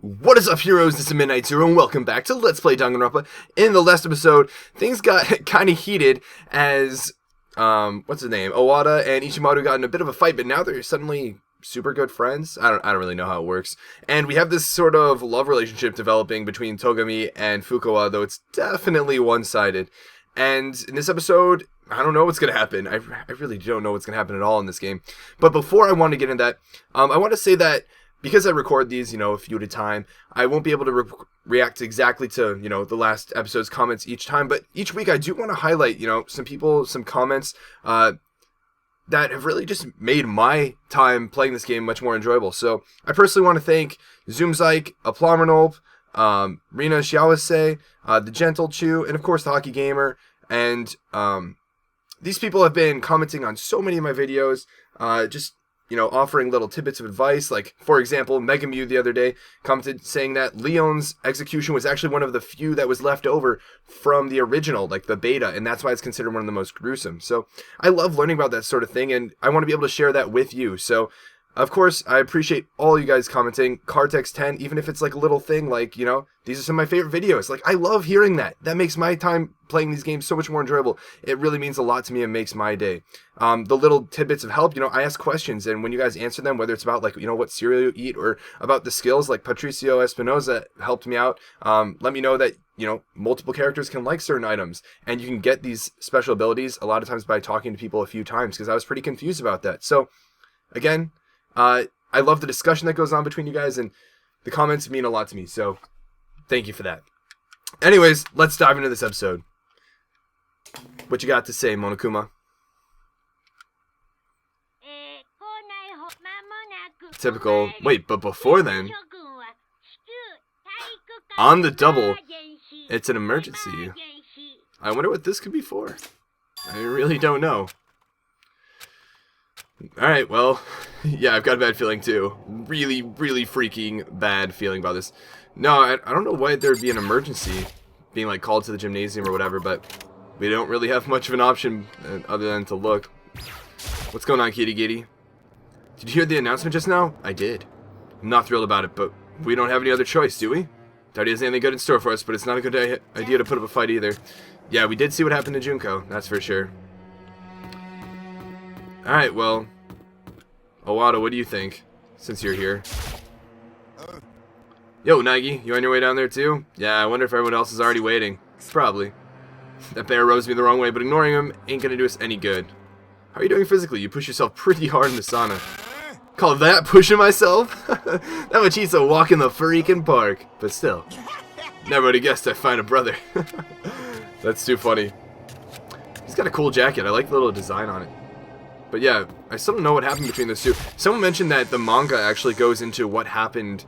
What is up, heroes? This is Midnight Zero, and welcome back to Let's Play Danganronpa. In the last episode, things got kind of heated as, what's his name? Owada and Ichimaru got in a bit of a fight, but now they're suddenly super good friends. I don't really know how it works. And we have this sort of love relationship developing between Togami and Fukawa, though it's definitely one-sided. And in this episode, I don't know what's going to happen. I really don't know what's going to happen at all in this game. But before I want to get into that, I want to say that because I record these, a few at a time, I won't be able to react exactly to, the last episode's comments each time. But each week I do want to highlight, some comments that have really just made my time playing this game much more enjoyable. So I personally want to thank Zoomzyke, Aplamanolp, Rina Xiaowase, The Gentle Chew, and of course the Hockey Gamer. And these people have been commenting on so many of my videos, offering little tidbits of advice. Like, for example, Megamew the other day commented saying that Leon's execution was actually one of the few that was left over from the original, like the beta, and that's why it's considered one of the most gruesome. So I love learning about that sort of thing, and I want to be able to share that with you. So, of course, I appreciate all you guys commenting. Cartex10, even if it's like a little thing, like, these are some of my favorite videos. Like, I love hearing that. That makes my time playing these games so much more enjoyable. It really means a lot to me and makes my day. The little tidbits of help, I ask questions, and when you guys answer them, whether it's about, like, what cereal you eat or about the skills, like Patricio Espinoza helped me out. Let me know that, multiple characters can like certain items, and you can get these special abilities a lot of times by talking to people a few times, because I was pretty confused about that. So, again, I love the discussion that goes on between you guys, and the comments mean a lot to me, so thank you for that. Anyways, let's dive into this episode. What you got to say, Monokuma? Typical. Wait, but before then, on the double, it's an emergency. I wonder what this could be for. I really don't know. Alright, well, yeah, I've got a bad feeling too. Really, really freaking bad feeling about this. No, I don't know why there'd be an emergency being, like, called to the gymnasium or whatever, but we don't really have much of an option other than to look. What's going on, kitty kitty? Did you hear the announcement just now? I did. I'm not thrilled about it, but we don't have any other choice, do we? Doubt he has anything good in store for us, but it's not a good idea to put up a fight either. Yeah, we did see what happened to Junko, that's for sure. Alright, well, Owada, what do you think, since you're here? Yo, Nagi, you on your way down there too? Yeah, I wonder if everyone else is already waiting. Probably. That bear rose me the wrong way, but ignoring him ain't gonna do us any good. How are you doing physically? You push yourself pretty hard in the sauna. Call that pushing myself? That much eats a walk in the freaking park. But still, never would have guessed I'd find a brother. That's too funny. He's got a cool jacket. I like the little design on it. But yeah, I still don't know what happened between those two. Someone mentioned that the manga actually goes into what happened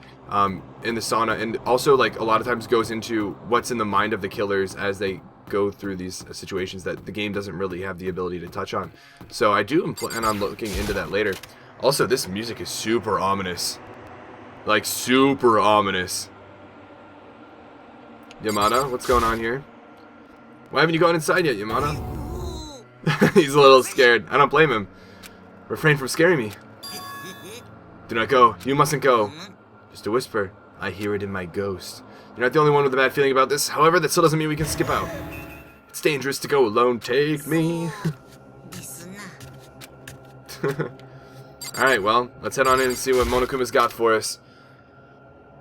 in the sauna, and also, like, a lot of times goes into what's in the mind of the killers as they go through these situations that the game doesn't really have the ability to touch on. So I do plan on looking into that later. Also, this music is super ominous. Like, super ominous. Yamada, what's going on here? Why haven't you gone inside yet, Yamada? He's a little scared. I don't blame him. Refrain from scaring me. Do not go. You mustn't go. Just a whisper. I hear it in my ghost. You're not the only one with a bad feeling about this. However, that still doesn't mean we can skip out. It's dangerous to go alone. Take me. Alright, well, let's head on in and see what Monokuma's got for us.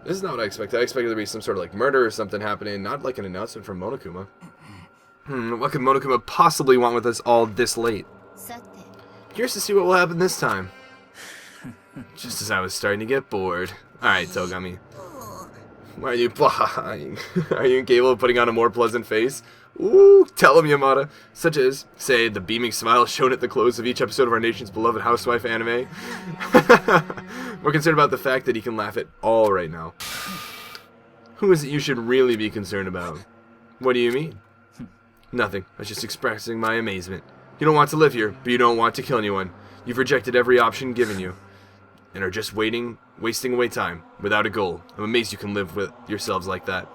This is not what I expected. I expected there to be some sort of, like, murder or something happening, not like an announcement from Monokuma. What could Monokuma possibly want with us all this late? Curious to see what will happen this time. Just as I was starting to get bored. Alright, Togami. Why are you blind? Are you incapable of putting on a more pleasant face? Ooh, tell him, Yamada. Such as, say, the beaming smile shown at the close of each episode of our nation's beloved housewife anime. We're concerned about the fact that he can laugh at all right now. Who is it you should really be concerned about? What do you mean? Nothing. I was just expressing my amazement. You don't want to live here, but you don't want to kill anyone. You've rejected every option given you, and are just wasting away time, without a goal. I'm amazed you can live with yourselves like that.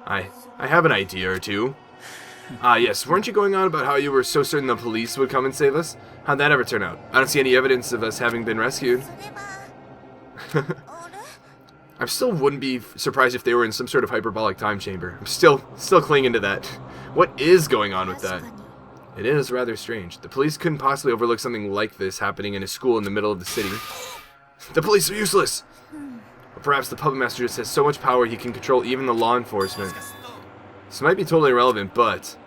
I have an idea or two. Yes, weren't you going on about how you were so certain the police would come and save us? How'd that ever turn out? I don't see any evidence of us having been rescued. I still wouldn't be surprised if they were in some sort of hyperbolic time chamber. I'm still clinging to that. What is going on with that? It is rather strange. The police couldn't possibly overlook something like this happening in a school in the middle of the city. The police are useless! Or perhaps the puppet master just has so much power he can control even the law enforcement. This might be totally irrelevant, but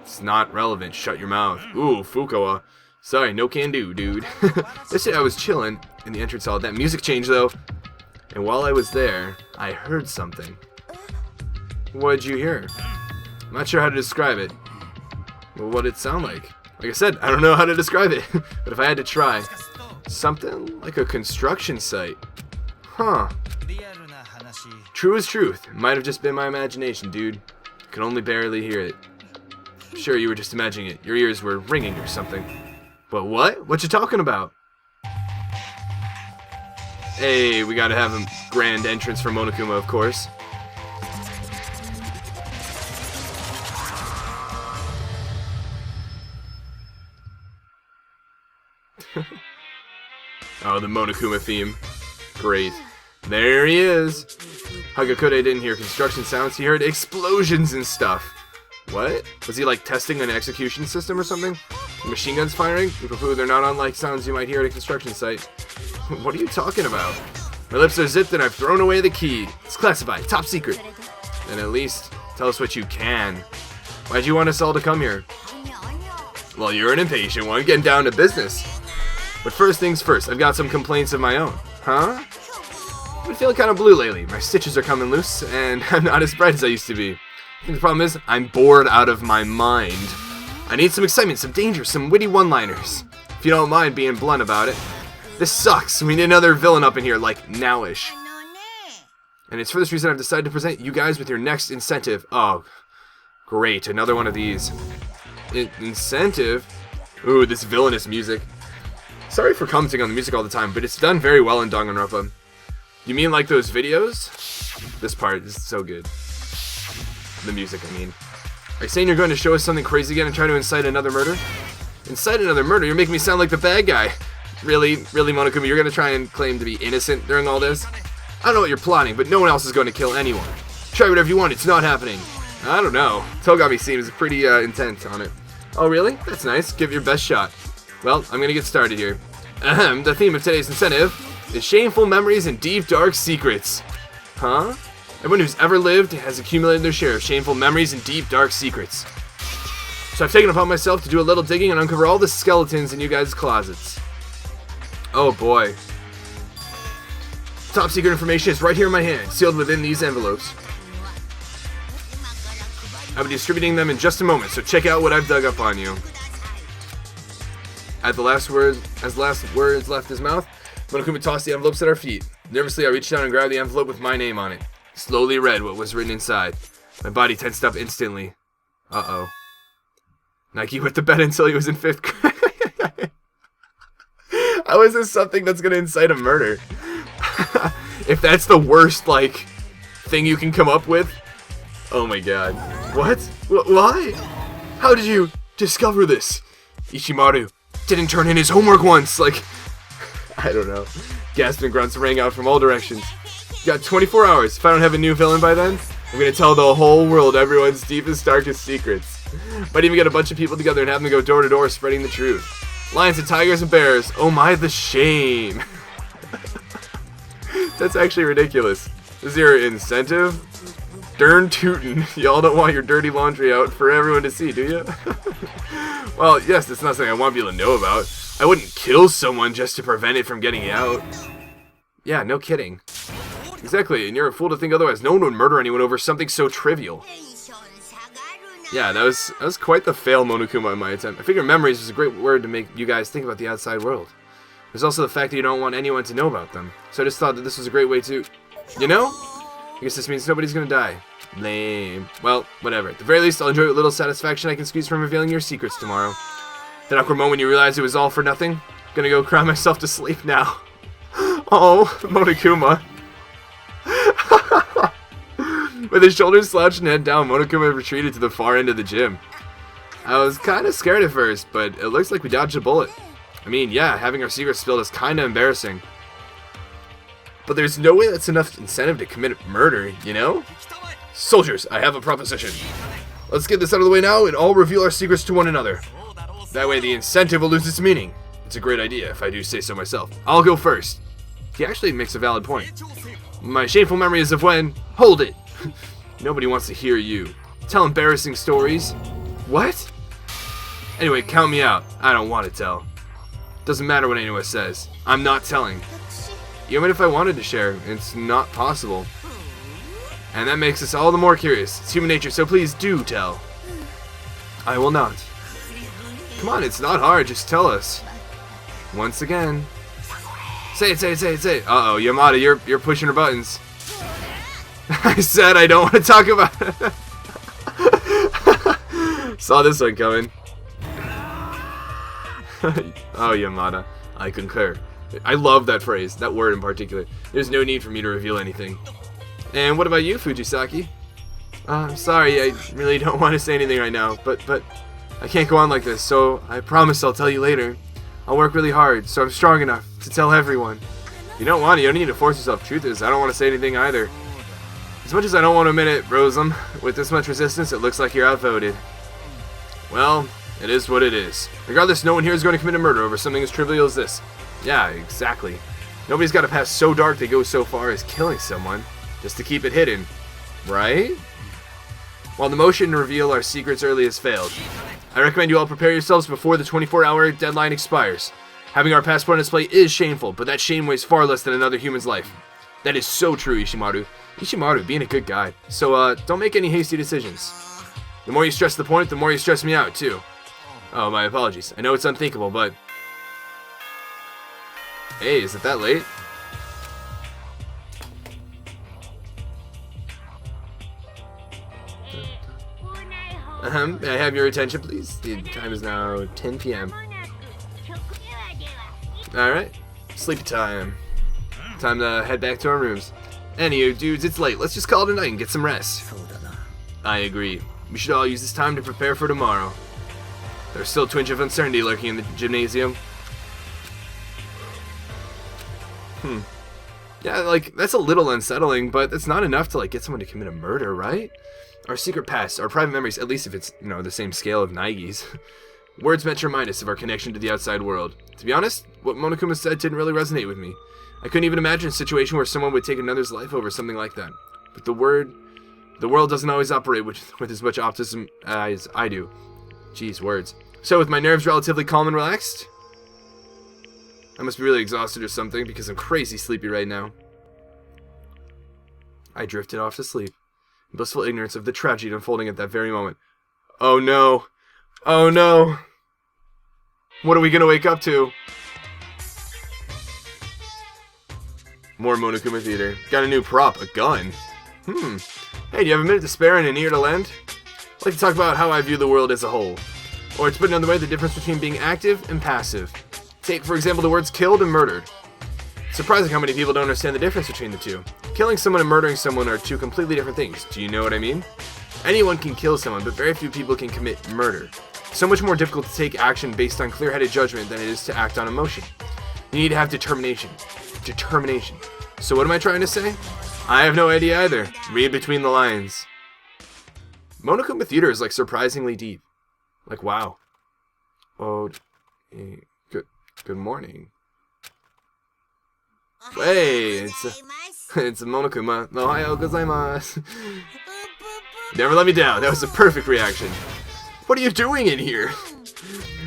it's not relevant. Shut your mouth. Ooh, Fukawa. Sorry, no can do, dude. Yesterday I was chilling in the entrance hall. That music changed, though. And while I was there, I heard something. What did you hear? I'm not sure how to describe it. Well, what did it sound like? Like I said, I don't know how to describe it. But if I had to try, something like a construction site. Huh. True as truth. It might have just been my imagination, dude. I could only barely hear it. Sure, you were just imagining it. Your ears were ringing or something. But what? What you talking about? Hey, we gotta have a grand entrance for Monokuma, of course. Oh, the Monokuma theme. Great. There he is. Hagakure didn't hear construction sounds, he heard explosions and stuff. What? Was he like testing an execution system or something? Machine guns firing? Poo-poo, they're not unlike sounds you might hear at a construction site. What are you talking about? My lips are zipped and I've thrown away the key. It's classified, top secret. Then at least, tell us what you can. Why'd you want us all to come here? Well, you're an impatient one, getting down to business. But first things first, I've got some complaints of my own. Huh? I've been feeling kind of blue lately. My stitches are coming loose, and I'm not as bright as I used to be. I think the problem is, I'm bored out of my mind. I need some excitement, some danger, some witty one-liners. If you don't mind being blunt about it. This sucks. We need another villain up in here, like, nowish. And it's for this reason I've decided to present you guys with your next incentive. Oh, great. Another one of these. Incentive? Ooh, this villainous music. Sorry for commenting on the music all the time, but it's done very well in Danganronpa. You mean like those videos? This part is so good. The music, I mean. Are you saying you're going to show us something crazy again and try to incite another murder? Incite another murder? You're making me sound like the bad guy. Really, Monokuma, you're going to try and claim to be innocent during all this? I don't know what you're plotting, but no one else is going to kill anyone. Try whatever you want, it's not happening. I don't know. Togami seems pretty intent on it. Oh, really? That's nice. Give it your best shot. Well, I'm going to get started here. Ahem, the theme of today's incentive is shameful memories and deep, dark secrets. Huh? Everyone who's ever lived has accumulated their share of shameful memories and deep, dark secrets. So I've taken upon myself to do a little digging and uncover all the skeletons in you guys' closets. Oh boy. Top secret information is right here in my hand, sealed within these envelopes. I'll be distributing them in just a moment, so check out what I've dug up on you. As the last words left his mouth, Monokuma tossed the envelopes at our feet. Nervously, I reached down and grabbed the envelope with my name on it. Slowly read what was written inside. My body tensed up instantly. Uh-oh. Nike went to bed until he was in 5th grade. How is this something that's going to incite a murder? If that's the worst, like, thing you can come up with. Oh my god. What? Why? How did you discover this? Ishimaru didn't turn in his homework once. Like, I don't know. Gasps and grunts rang out from all directions. You got 24 hours. If I don't have a new villain by then, I'm going to tell the whole world everyone's deepest, darkest secrets. Might even get a bunch of people together and have them go door to door spreading the truth. Lions and tigers and bears. Oh my, the shame. That's actually ridiculous. Is your incentive? Darn tootin'. Y'all don't want your dirty laundry out for everyone to see, do you? Well, yes, it's not something I want people to know about. I wouldn't kill someone just to prevent it from getting out. Yeah, no kidding. Exactly, and you're a fool to think otherwise. No one would murder anyone over something so trivial. Yeah, that was quite the fail, Monokuma, in my attempt. I figure memories is a great word to make you guys think about the outside world. There's also the fact that you don't want anyone to know about them. So I just thought that this was a great way to... You know? I guess this means nobody's gonna die. Lame. Well, whatever. At the very least, I'll enjoy what little satisfaction I can squeeze from revealing your secrets tomorrow. That awkward moment when you realize it was all for nothing. Gonna go cry myself to sleep now. Oh, Monokuma. With his shoulders slouched and head down, Monokuma retreated to the far end of the gym. I was kind of scared at first, but it looks like we dodged a bullet. I mean, yeah, having our secrets spilled is kind of embarrassing. But there's no way that's enough incentive to commit murder, you know? Soldiers, I have a proposition. Let's get this out of the way now and all reveal our secrets to one another. That way the incentive will lose its meaning. It's a great idea, if I do say so myself. I'll go first. He actually makes a valid point. My shameful memory is of when... Hold it! Nobody wants to hear you. Tell embarrassing stories. What? Anyway, count me out. I don't want to tell. Doesn't matter what anyone says. I'm not telling. Even if I wanted to share, it's not possible. And that makes us all the more curious. It's human nature, so please do tell. I will not. Come on, it's not hard. Just tell us. Once again. Say it, say it, say it, say it. Uh-oh, Yamada, you're pushing her buttons. I said I don't want to talk about it. Saw this one coming. Oh, Yamada, I concur. I love that phrase, that word in particular. There's no need for me to reveal anything. And what about you, Fujisaki? I'm sorry, I really don't want to say anything right now, but I can't go on like this, so I promise I'll tell you later. I'll work really hard, so I'm strong enough to tell everyone. You don't want to, you don't need to force yourself. Truth is, I don't want to say anything either. As much as I don't want to admit it, Rosem, with this much resistance, it looks like you're outvoted. Well, it is what it is. Regardless, no one here is going to commit a murder over something as trivial as this. Yeah, exactly. Nobody's got a past so dark they go so far as killing someone, just to keep it hidden. Right? While the motion to reveal our secrets early has failed, I recommend you all prepare yourselves before the 24-hour deadline expires. Having our passport on display is shameful, but that shame weighs far less than another human's life. That is so true, Ishimaru. Ishimaru, being a good guy. So, don't make any hasty decisions. The more you stress the point, the more you stress me out, too. Oh, my apologies. I know it's unthinkable, but... Hey, is it that late? May I have your attention, please? The time is now 10 p.m. Alright. Sleepy time. Time to head back to our rooms. Anywho, dudes, it's late. Let's just call it a night and get some rest. I agree. We should all use this time to prepare for tomorrow. There's still a twinge of uncertainty lurking in the gymnasium. Yeah, like, that's a little unsettling, but that's not enough to, like, get someone to commit a murder, right? Our secret past, our private memories, at least if it's, you know, the same scale of Naigi's. Words meant to remind us of our connection to the outside world. To be honest, what Monokuma said didn't really resonate with me. I couldn't even imagine a situation where someone would take another's life over something like that. But the world doesn't always operate with as much optimism as I do. Jeez, words. So, with my nerves relatively calm and relaxed, I must be really exhausted or something because I'm crazy sleepy right now. I drifted off to sleep, in blissful ignorance of the tragedy unfolding at that very moment. Oh no! Oh no! What are we gonna wake up to? More Monokuma Theater. Got a new prop, a gun. Hey, do you have a minute to spare and an ear to lend? I'd like to talk about how I view the world as a whole. Or to put another way, the difference between being active and passive. Take, for example, the words killed and murdered. It's surprising how many people don't understand the difference between the two. Killing someone and murdering someone are two completely different things. Do you know what I mean? Anyone can kill someone, but very few people can commit murder. So much more difficult to take action based on clear-headed judgment than it is to act on emotion. You need to have determination. Determination. So what am I trying to say? I have no idea either. Read between the lines. Monokuma Theater is like surprisingly deep. Like, wow. Oh, good morning. Hey, it's a Monokuma. Ohayou gozaimasu. Never let me down. That was a perfect reaction. What are you doing in here?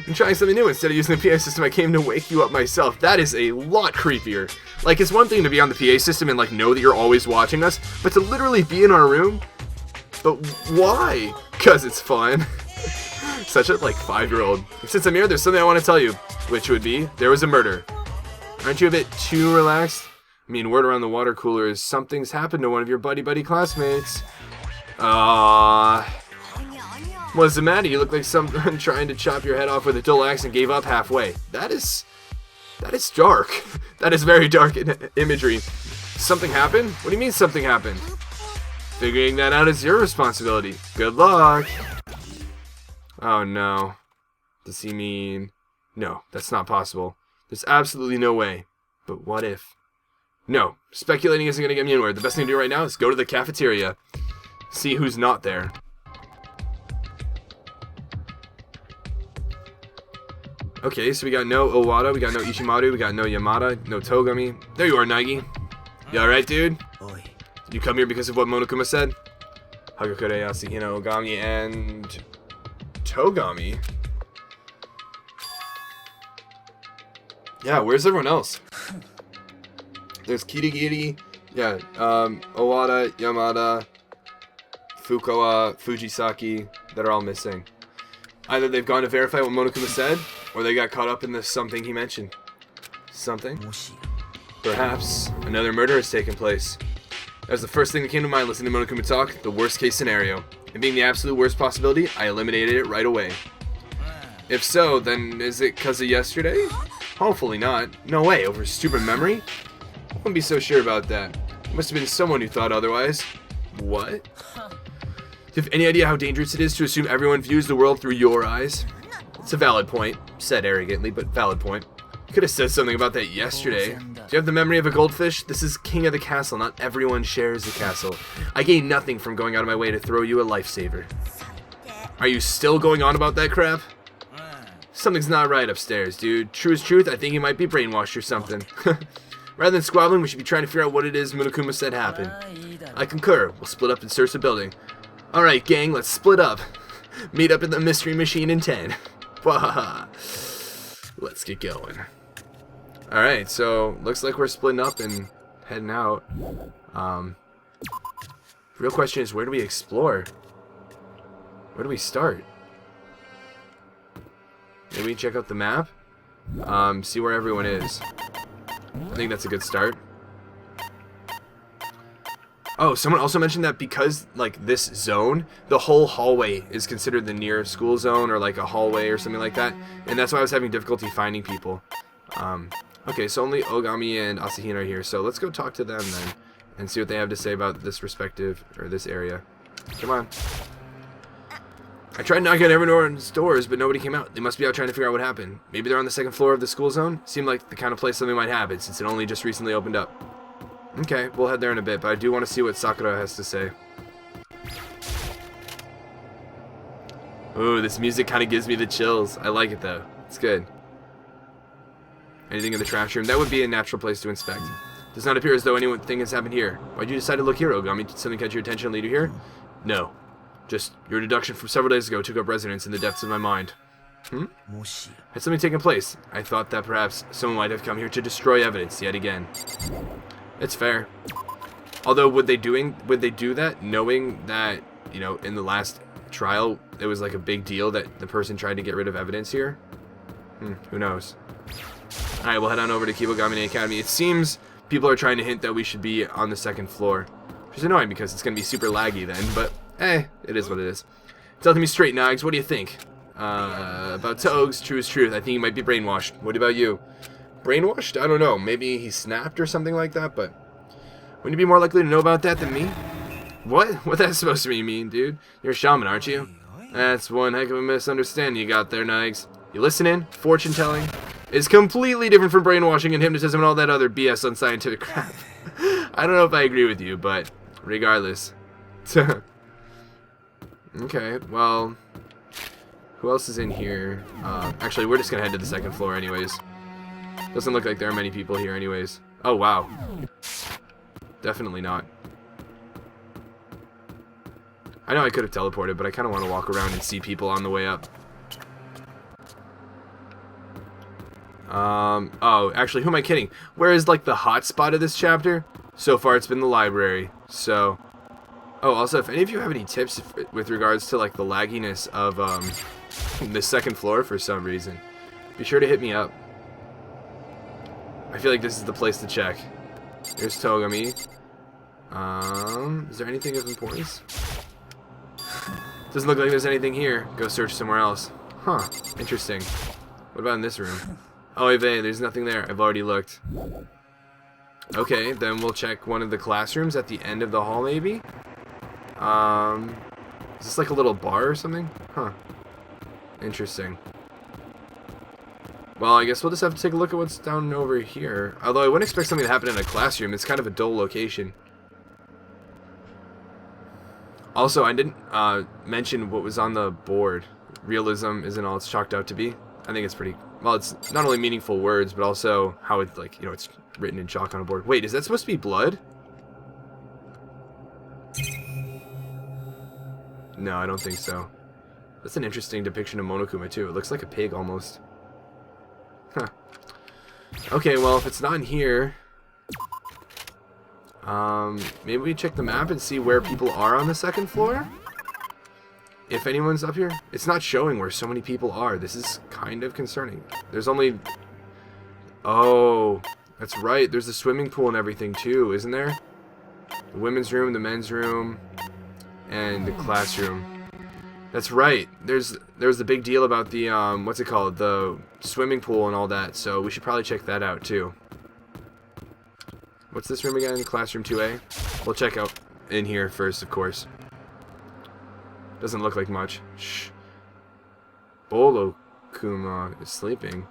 I'm trying something new. Instead of using the PA system, I came to wake you up myself. That is a lot creepier. Like, it's one thing to be on the PA system and, like, know that you're always watching us, but to literally be in our room? But why? Because it's fun. Such a, like, 5-year-old. Since I'm here, there's something I want to tell you, which would be, there was a murder. Aren't you a bit too relaxed? I mean, word around the water cooler is something's happened to one of your buddy classmates. What's the matter? You look like someone trying to chop your head off with a dull axe and gave up halfway. That is dark. That is very dark imagery. Something happened? What do you mean something happened? Figuring that out is your responsibility. Good luck. Oh no. Does he mean... No, that's not possible. There's absolutely no way. But what if? No, speculating isn't going to get me anywhere. The best thing to do right now is go to the cafeteria. See who's not there. Okay, so we got no Owada, we got no Ishimaru, we got no Yamada, no Togami. There you are, Naegi. You alright, dude? Did you come here because of what Monokuma said? Hagakure, Asahina, Ogami, and Togami? Yeah, where's everyone else? There's Kirigiri, yeah, Owada, Yamada, Fukawa, Fujisaki, that are all missing. Either they've gone to verify what Monokuma said, or they got caught up in the something he mentioned. Something? Perhaps another murder has taken place. That was the first thing that came to mind listening to Monokuma talk, the worst case scenario. And being the absolute worst possibility, I eliminated it right away. If so, then is it because of yesterday? Hopefully not. No way, over stupid memory? I wouldn't be so sure about that. It must have been someone who thought otherwise. What? Do you have any idea how dangerous it is to assume everyone views the world through your eyes? It's a valid point, said arrogantly, but valid point. You could have said something about that yesterday. Do you have the memory of a goldfish? This is king of the castle, not everyone shares the castle. I gain nothing from going out of my way to throw you a lifesaver. Are you still going on about that crap? Something's not right upstairs, dude. True is truth, I think you might be brainwashed or something. Rather than squabbling, we should be trying to figure out what it is Monokuma said happened. I concur. We'll split up and search the building. Alright, gang, let's split up. Meet up in the mystery machine in 10. Let's get going. Alright, so looks like we're splitting up and heading out. The real question is, where do we explore? Where do we start? Maybe we check out the map? See where everyone is. I think that's a good start. Oh, someone also mentioned that because, like, this zone, the whole hallway is considered the near school zone, or like a hallway or something like that, and that's why I was having difficulty finding people. Okay, so only Ogami and Asahina are here, so let's go talk to them then, and see what they have to say about this respective, or this area. Come on. I tried knocking on everyone's doors, but nobody came out. They must be out trying to figure out what happened. Maybe they're on the second floor of the school zone? Seemed like the kind of place something might happen, since it only just recently opened up. Okay, we'll head there in a bit, but I do want to see what Sakura has to say. Ooh, this music kind of gives me the chills. I like it, though. It's good. Anything in the trash room? That would be a natural place to inspect. Does not appear as though anything has happened here. Why'd you decide to look here, Ogami? Did something catch your attention and lead you here? No. Just your deduction from several days ago took up residence in the depths of my mind. Had something taken place? I thought that perhaps someone might have come here to destroy evidence yet again. It's fair. Although, would they do that knowing that, you know, in the last trial, it was like a big deal that the person tried to get rid of evidence here? Who knows? Alright, we'll head on over to Kibogami Academy. It seems people are trying to hint that we should be on the second floor. Which is annoying because it's going to be super laggy then, but, it is what it is. Tell me straight, Nags, what do you think? About Togs, true is truth. I think he might be brainwashed. What about you? Brainwashed? I don't know. Maybe he snapped or something like that, but wouldn't you be more likely to know about that than me? What? What that's supposed to mean, dude? You're a shaman, aren't you? That's one heck of a misunderstanding you got there, Nags. You listening? Fortune telling is completely different from brainwashing and hypnotism and all that other BS unscientific crap. I don't know if I agree with you, but regardless. Okay, well, who else is in here? Actually, we're just gonna head to the second floor anyways. Doesn't look like there are many people here anyways. Oh, wow. Definitely not. I know I could have teleported, but I kind of want to walk around and see people on the way up. Oh, actually, who am I kidding? Where is, like, the hot spot of this chapter? So far, it's been the library. So, oh, also, if any of you have any tips with regards to, like, the lagginess of, the second floor for some reason, be sure to hit me up. I feel like this is the place to check. Here's Togami. Is there anything of importance? Doesn't look like there's anything here. Go search somewhere else. Huh, interesting. What about in this room? Oh, Eve, there's nothing there. I've already looked. Okay, then we'll check one of the classrooms at the end of the hall, maybe? Is this like a little bar or something? Huh. Interesting. Well, I guess we'll just have to take a look at what's down over here. Although I wouldn't expect something to happen in a classroom. It's kind of a dull location. Also, I didn't mention what was on the board. Realism isn't all it's chalked out to be. I think it's pretty... Well, it's not only meaningful words, but also how it's, like, you know, it's written in chalk on a board. Wait, is that supposed to be blood? No, I don't think so. That's an interesting depiction of Monokuma, too. It looks like a pig, almost. Huh. Okay, well, if it's not in here... maybe we check the map and see where people are on the second floor? If anyone's up here? It's not showing where so many people are. This is kind of concerning. There's only... Oh, that's right. There's a swimming pool and everything, too, isn't there? The women's room, the men's room, and the classroom. That's right. There was the big deal about the, what's it called? The swimming pool and all that, so we should probably check that out, too. What's this room again? Classroom 2A? We'll check out in here first, of course. Doesn't look like much. Shh. Monokuma is sleeping.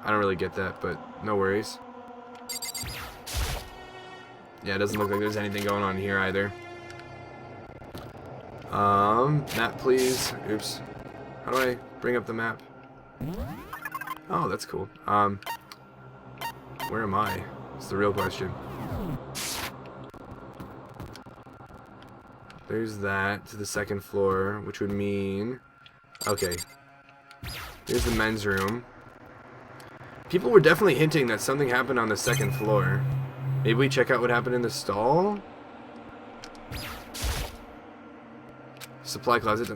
I don't really get that, but no worries. Yeah, it doesn't look like there's anything going on here either. Map please. Oops. How do I bring up the map? Oh, that's cool. Where am I? That's the real question. There's that to the second floor, which would mean... Okay. Here's the men's room. People were definitely hinting that something happened on the second floor. Maybe we check out what happened in the stall? Supply closet.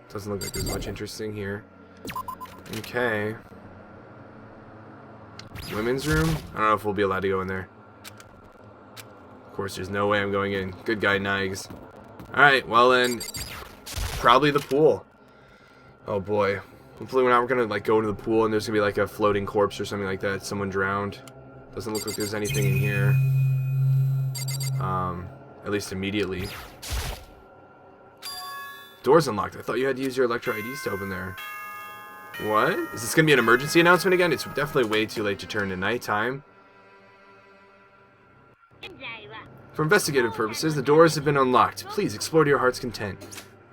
Doesn't look like there's much interesting here. Okay. Women's room? I don't know if we'll be allowed to go in there. Of course, there's no way I'm going in. Good guy, Niges. Alright, well then, probably the pool. Oh boy. Hopefully we're not gonna like go into the pool and there's gonna be like a floating corpse or something like that. Someone drowned. Doesn't look like there's anything in here. At least immediately. Door's unlocked. I thought you had to use your Electro IDs to open there. What? Is this gonna be an emergency announcement again? It's definitely way too late to turn to nighttime. For investigative purposes, the doors have been unlocked. Please explore to your heart's content.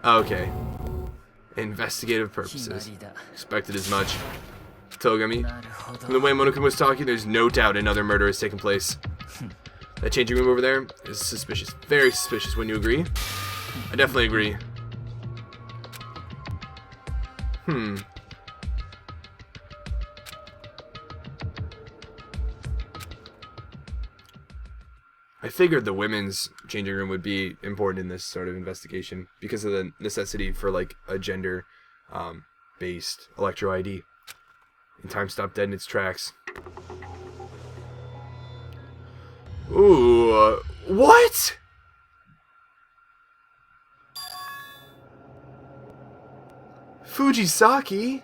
Okay. Investigative purposes. Expected as much. Togami. From the way Monokuma was talking, there's no doubt another murder has taken place. That changing room over there is suspicious. Very suspicious. Wouldn't you agree? I definitely agree. I figured the women's changing room would be important in this sort of investigation because of the necessity for like a gender based Electro ID. And time stopped dead in its tracks. Ooh, what? Fujisaki?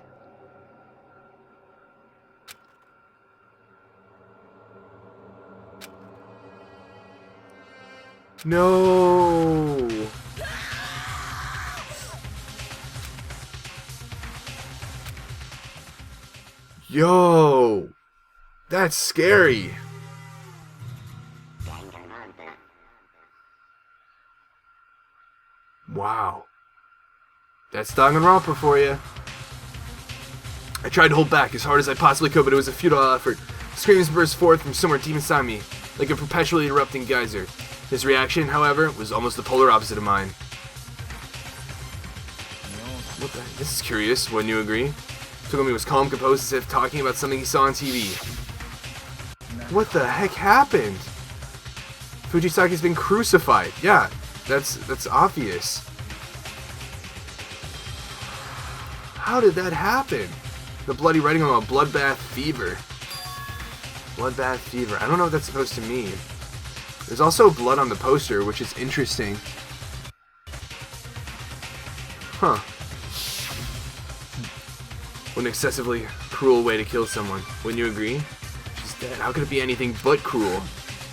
No. Yo. That's scary. Wow. That's Danganronpa for you. I tried to hold back as hard as I possibly could, but it was a futile effort. Screams burst forth from somewhere deep inside me, like a perpetually erupting geyser. His reaction, however, was almost the polar opposite of mine. What the heck? This is curious, wouldn't you agree? Togami was calm, composed, as if talking about something he saw on TV. What the heck happened? Fujisaki's been crucified. Yeah, that's obvious. How did that happen? The bloody writing on a bloodbath fever. Bloodbath fever. I don't know what that's supposed to mean. There's also blood on the poster, which is interesting. Huh. What an excessively cruel way to kill someone. Wouldn't you agree? She's dead. How could it be anything but cruel?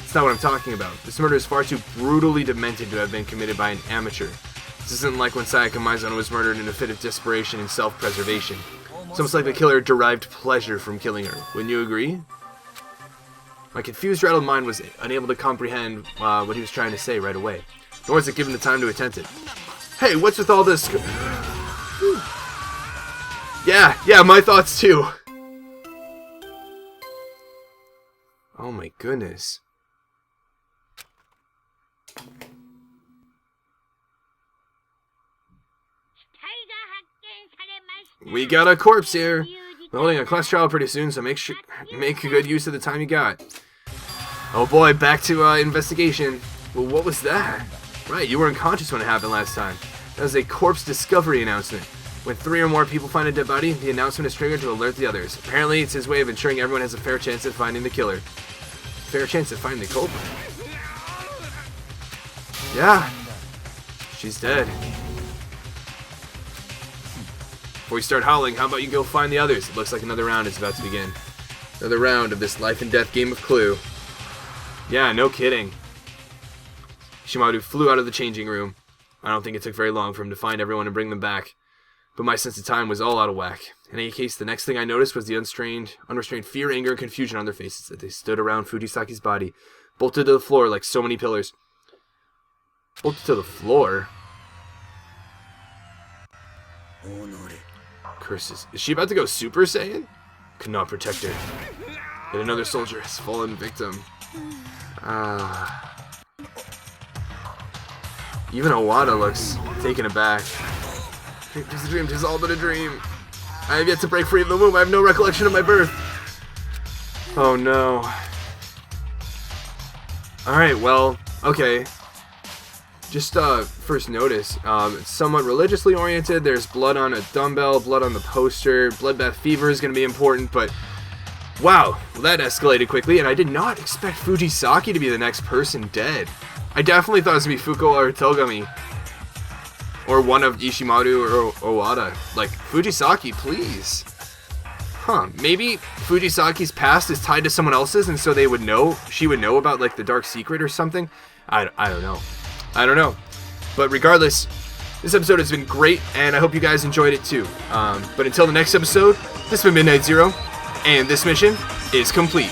It's not what I'm talking about. This murder is far too brutally demented to have been committed by an amateur. This isn't like when Sayaka Maizono was murdered in a fit of desperation and self-preservation. It's almost like the killer derived pleasure from killing her. Wouldn't you agree? My confused, rattled mind was unable to comprehend what he was trying to say right away. Nor was it given the time to attempt it. Hey, what's with all this? Yeah, my thoughts too. Oh my goodness. We got a corpse here. We're holding a class trial pretty soon, so make good use of the time you got. Oh boy, back to investigation. Well, what was that? Right, you were unconscious when it happened last time. That was a corpse discovery announcement. When 3 or more people find a dead body, the announcement is triggered to alert the others. Apparently, it's his way of ensuring everyone has a fair chance at finding the killer. Fair chance at finding the culprit. Yeah, she's dead. Before we start howling, how about you go find the others? It looks like another round is about to begin. Another round of this life and death game of Clue. Yeah, no kidding. Ishimaru flew out of the changing room. I don't think it took very long for him to find everyone and bring them back. But my sense of time was all out of whack. In any case, the next thing I noticed was the unrestrained fear, anger, and confusion on their faces as they stood around Fujisaki's body, bolted to the floor like so many pillars. Bolted to the floor? Curses. Is she about to go Super Saiyan? Could not protect her. Yet another soldier has fallen victim. Even Owada looks taken aback. Tis a dream, tis all but a dream. I have yet to break free of the womb. I have no recollection of my birth. Oh no. Alright, well, okay. Just first notice, it's somewhat religiously oriented. There's blood on a dumbbell, blood on the poster. Bloodbath fever is going to be important, but wow, well, that escalated quickly, and I did not expect Fujisaki to be the next person dead. I definitely thought it was going to be Fuko or Togami. Or one of Ishimaru or Owada. Like, Fujisaki, please. Huh, maybe Fujisaki's past is tied to someone else's, and so they would know, she would know about, like, the dark secret or something? I don't know. I don't know. But regardless, this episode has been great, and I hope you guys enjoyed it too. But until the next episode, this has been Midnight Zero, and this mission is complete.